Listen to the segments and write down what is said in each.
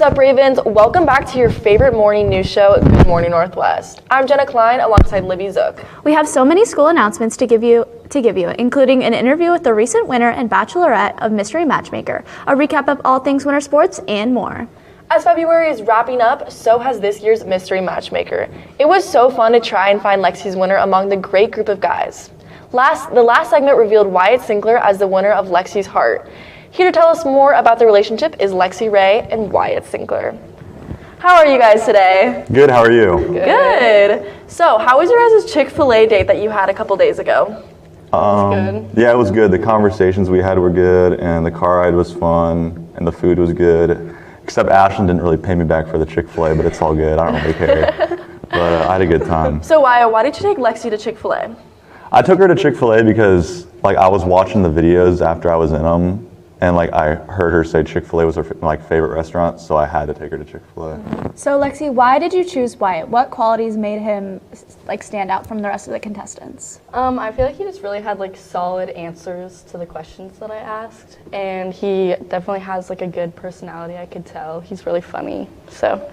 up, Ravens? Welcome back to your favorite morning news show, Good Morning Northwest. I'm Jenna Klein alongside Libby Zook. We have so many school announcements to give you, including an interview with the recent winner and bachelorette of Mystery Matchmaker, a recap of all things winter sports, and more. As February is wrapping up, so has this year's Mystery Matchmaker. It was so fun to try and find Lexi's winner among the great group of guys. The last segment revealed Wyatt Sinclair as the winner of Lexi's heart. Here to tell us more about the relationship is Lexi Ray and Wyatt Sinclair. How are you guys today? Good, how are you? Good. So, how was your guys' Chick-Fil-A date that you had a couple days ago? Good. Yeah, it was good. The conversations we had were good, and the car ride was fun, and the food was good. Except Ashland didn't really pay me back for the Chick-Fil-A, but it's all good. I don't really care. But I had a good time. So, Wyatt, why did you take Lexi to Chick-Fil-A? I took her to Chick-Fil-A because I was watching the videos after I was in them, and I heard her say Chick-Fil-A was her favorite restaurant, so I had to take her to Chick-Fil-A. So Lexi, why did you choose Wyatt? What qualities made him stand out from the rest of the contestants? I feel like he just really had solid answers to the questions that I asked, and he definitely has a good personality. I could tell he's really funny. So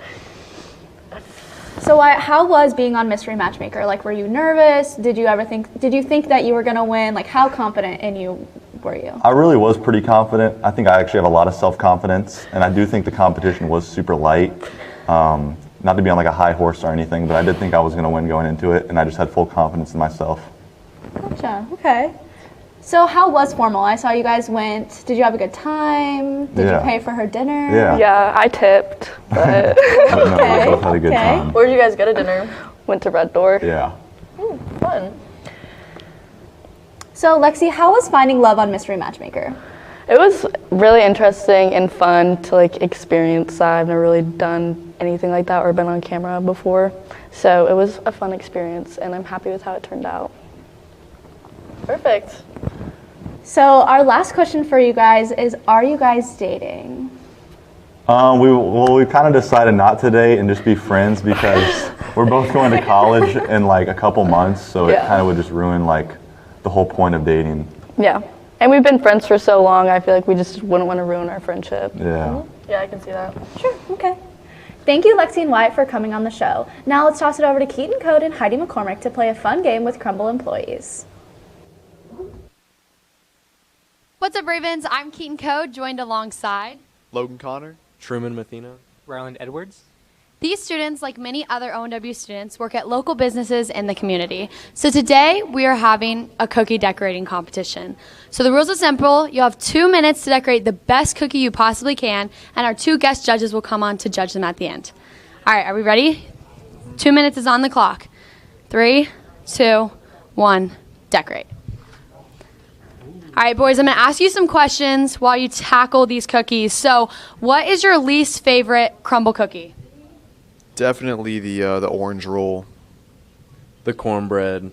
Wyatt, how was being on Mystery Matchmaker? Were you nervous? Did you think that you were gonna win? How confident in you were you? I really was pretty confident. I think I actually have a lot of self-confidence, and I do think the competition was super light. Not to be on a high horse or anything, but I did think I was going to win going into it, and I just had full confidence in myself. Gotcha, okay. So how was formal? I saw you guys went. Did you have a good time? Did you pay for her dinner? Yeah, I tipped, but But no, we both had a good time. Where did you guys go to dinner? went to Red Door. Yeah. Fun. So Lexi, how was finding love on Mystery Matchmaker? It was really interesting and fun to experience. I've never really done anything like that or been on camera before, so it was a fun experience, and I'm happy with how it turned out. Perfect. So our last question for you guys is, are you guys dating? We kind of decided not to date and just be friends because we're both going to college in a couple months, so it kind of would just ruin the whole point of dating. Yeah, and we've been friends for so long, I feel like we just wouldn't want to ruin our friendship. Yeah. Yeah, I can see that. Sure, okay. Thank you, Lexi and Wyatt, for coming on the show. Now let's toss it over to Keaton Code and Heidi McCormick to play a fun game with Crumble employees. What's up, Ravens? I'm Keaton Code, joined alongside Logan Connor, Truman Mathena, Ryland Edwards. These students, like many other ONW students, work at local businesses in the community. So today we are having a cookie decorating competition. So the rules are simple. You'll have 2 minutes to decorate the best cookie you possibly can, and our 2 guest judges will come on to judge them at the end. All right, are we ready? 2 minutes is on the clock. 3, 2, 1, decorate. All right, boys, I'm going to ask you some questions while you tackle these cookies. So what is your least favorite Crumble cookie? Definitely the orange roll. the cornbread.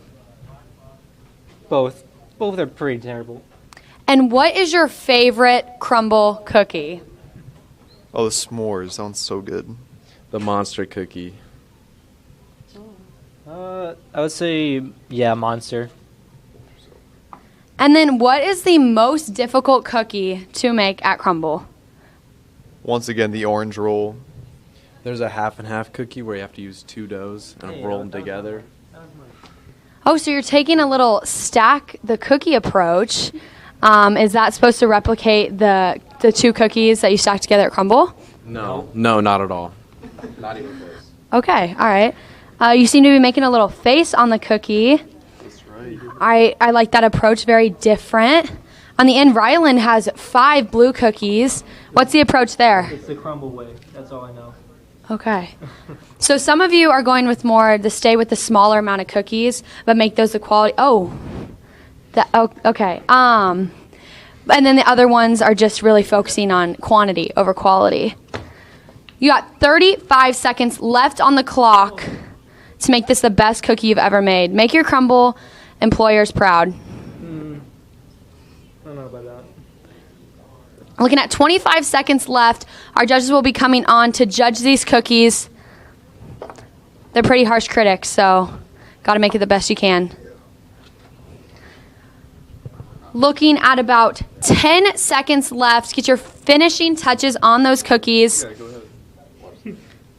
Both are pretty terrible. And what is your favorite Crumble cookie? Oh, the s'mores sounds so good. The monster cookie. I would say, yeah, Monster. And then what is the most difficult cookie to make at Crumble? Once again, the orange roll. There's a half and half cookie where you have to use 2 doughs and roll them together. Oh, so you're taking a little stack the cookie approach. Is that supposed to replicate the 2 cookies that you stacked together at Crumble? No, not at all. Not even close. Okay, all right. You seem to be making a little face on the cookie. That's right. I like that approach, very different. On the end, Ryland has 5 blue cookies. What's the approach there? It's the Crumble way. That's all I know. Okay. So some of you are going with more to stay with the smaller amount of cookies, but make those the quality. Okay. And then the other ones are just really focusing on quantity over quality. You got 35 seconds left on the clock to make this the best cookie you've ever made. Make your Crumble employers proud. I don't know about that. Looking at 25 seconds left, our judges will be coming on to judge these cookies. They're pretty harsh critics, so got to make it the best you can. Looking at about 10 seconds left, get your finishing touches on those cookies. Yeah, go ahead.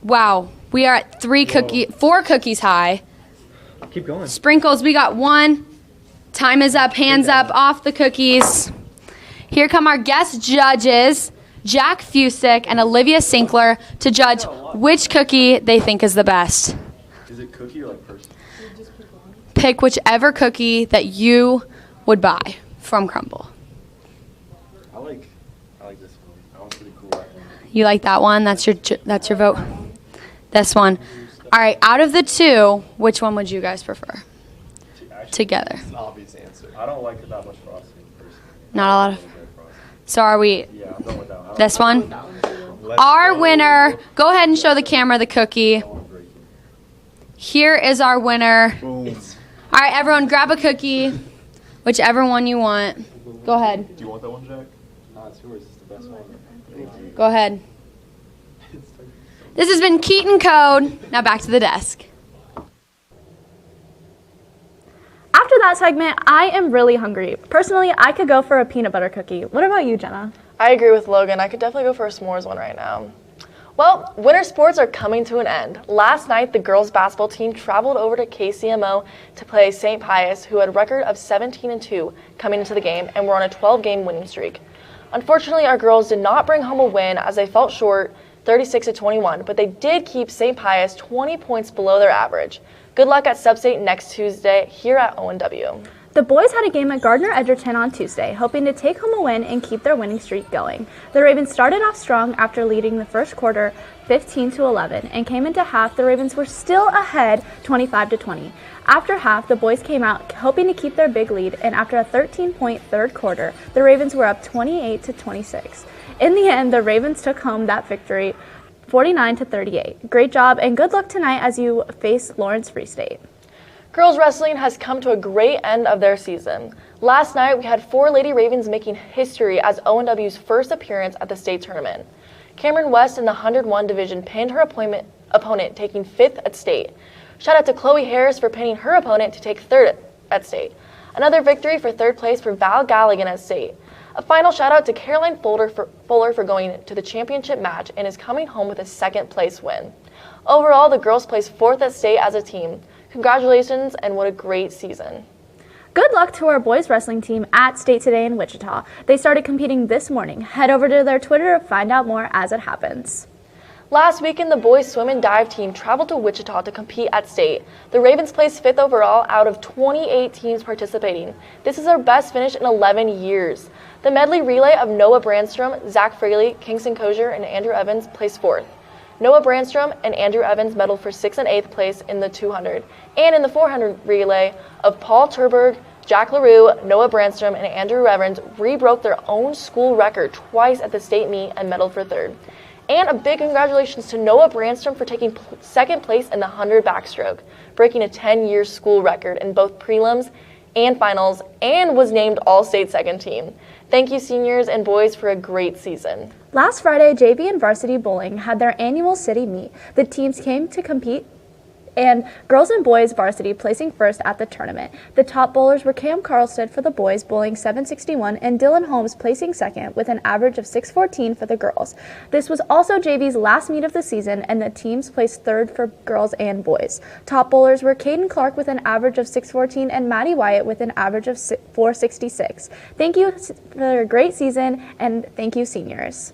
Wow, we are at 4 cookies high. Keep going. Sprinkles, we got 1. Time is up, hands up, off the cookies. Here come our guest judges, Jack Fusick and Olivia Sinclair, to judge which cookie they think is the best. Is it cookie or like person? Pick whichever cookie that you would buy from Crumble. I like this one. That one's pretty cool. You like that one? That's your vote. This one. All right. Out of the 2, which one would you guys prefer? Together. It's an obvious answer. I don't like that much frosting personally. Not a lot of. So are we? Yeah, I'm going with that one. This one. Our winner. Go ahead and show the camera the cookie. Here is our winner. Boom. All right, everyone, grab a cookie, whichever one you want. Go ahead. Do you want that one, Jack? No, it's yours. It's the best one. Go ahead. This has been Keaton Code. Now back to the desk. After that segment, I am really hungry. Personally, I could go for a peanut butter cookie. What about you, Jenna? I agree with Logan. I could definitely go for a s'mores one right now. Well, winter sports are coming to an end. Last night, the girls basketball team traveled over to KCMO to play St. Pius, who had a record of 17-2 coming into the game and were on a 12-game winning streak. Unfortunately, our girls did not bring home a win as they fell short 36-21, but they did keep St. Pius 20 points below their average. Good luck at Sub-State next Tuesday here at ONW. The boys had a game at Gardner Edgerton on Tuesday, hoping to take home a win and keep their winning streak going. The Ravens started off strong after leading the first quarter 15-11 and came into half. The Ravens were still ahead 25-20. After half, the boys came out hoping to keep their big lead, and after a 13-point third quarter, the Ravens were up 28-26. In the end, the Ravens took home that victory 49-38. Great job and good luck tonight as you face Lawrence Free State. Girls wrestling has come to a great end of their season. Last night, we had 4 Lady Ravens making history as ONW's first appearance at the state tournament. Cameron West in the 101 division pinned her opponent, taking 5th at state. Shout out to Chloe Harris for pinning her opponent to take 3rd at state. Another victory for 3rd place for Val Galligan at state. A final shout out to Caroline Fuller for going to the championship match and is coming home with a 2nd place win. Overall, the girls placed 4th at state as a team. Congratulations, and what a great season. Good luck to our boys wrestling team at State today in Wichita. They started competing this morning. Head over to their Twitter to find out more as it happens. Last weekend, the boys swim and dive team traveled to Wichita to compete at state. The Ravens placed 5th overall out of 28 teams participating. This is their best finish in 11 years. The medley relay of Noah Brandstrom, Zach Fraley, Kingston Kosher, and Andrew Evans placed 4th. Noah Brandstrom and Andrew Evans medaled for 6th and 8th place in the 200. And in the 400 relay of Paul Turberg, Jack LaRue, Noah Brandstrom, and Andrew Evans re-broke their own school record twice at the state meet and medaled for 3rd. And a big congratulations to Noah Brandstrom for taking 2nd place in the 100 backstroke, breaking a 10-year school record in both prelims and finals, and was named All-State 2nd team. Thank you, seniors and boys, for a great season. Last Friday, JV and varsity bowling had their annual city meet. The teams came to compete, and girls and boys varsity placing 1st at the tournament. The top bowlers were Cam Carlstead for the boys, bowling 761, and Dylan Holmes placing 2nd with an average of 614 for the girls. This was also JV's last meet of the season, and the teams placed 3rd for girls and boys. Top bowlers were Caden Clark with an average of 614 and Maddie Wyatt with an average of 466. Thank you for a great season, and thank you, seniors.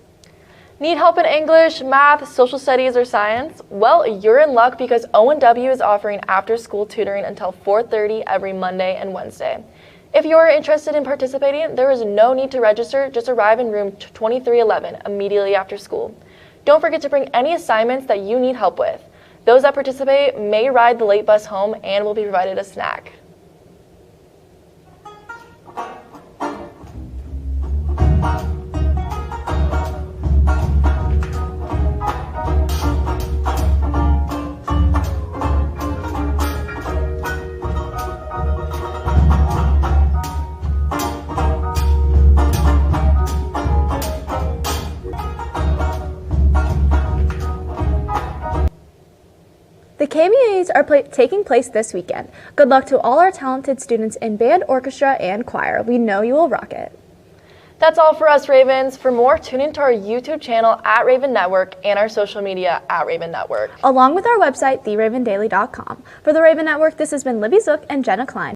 Need help in English, math, social studies, or science? Well, you're in luck because ONW is offering after-school tutoring until 4:30 every Monday and Wednesday. If you are interested in participating, there is no need to register. Just arrive in room 2311 immediately after school. Don't forget to bring any assignments that you need help with. Those that participate may ride the late bus home and will be provided a snack. The KMUAs are taking place this weekend. Good luck to all our talented students in band, orchestra, and choir. We know you will rock it. That's all for us, Ravens. For more, tune into our YouTube channel at Raven Network and our social media at Raven Network. Along with our website, theravendaily.com. For the Raven Network, this has been Libby Zook and Jenna Klein.